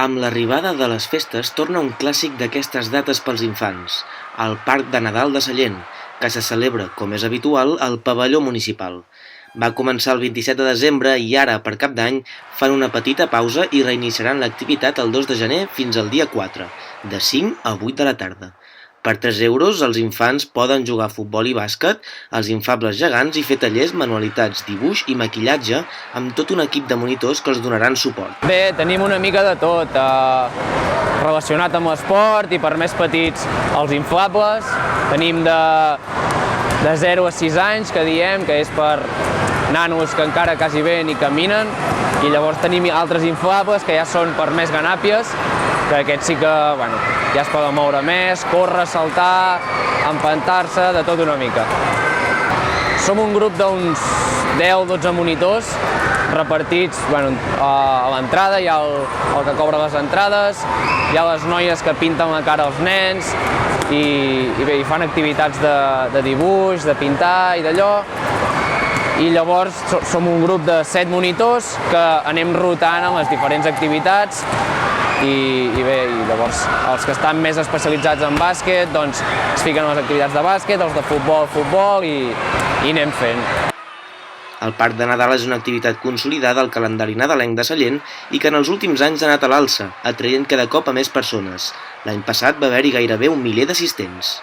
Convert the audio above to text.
Amb l'arribada de les festes torna un clàssic d'aquestes dates pels infants, el Parc de Nadal de Sallent, que se celebra, com és habitual, al pavelló municipal. Va començar el 27 de desembre i ara, per Cap d'Any, fan una petita pausa i reiniciaran l'activitat el 2 de gener fins al dia 4, de 5 a 8 de la tarda. Per 3 euros, els infants poden jugar a futbol i bàsquet, als inflables gegants i fer tallers, manualitats, dibuix i maquillatge amb tot un equip de monitors que els donaran suport. Bé, tenim una mica de tot, relacionat amb l'esport i per més petits els inflables. Tenim de 0 a 6 anys, que diem, que és per nanos que encara quasi bé ni caminen, i llavors tenim altres inflables que ja són per més ganàpies, que aquests sí que ja es poden moure més, córrer, saltar, empantar-se, de tot una mica. Som un grup d'uns 10-12 monitors repartits a l'entrada, hi ha el que cobra les entrades, hi ha les noies que pinten la cara als nens i bé, fan activitats de dibuix, de pintar i d'allò. I llavors som un grup de 7 monitors que anem rotant en les diferents activitats i bé, llavors els que estan més especialitzats en bàsquet doncs es fiquen a les activitats de bàsquet, els de futbol i anem fent. El Parc de Nadal és una activitat consolidada al calendari nadalenc de Sallent i que en els últims anys ha anat a l'alça, atraient cada cop a més persones. L'any passat va haver-hi gairebé 1 miler d'assistents.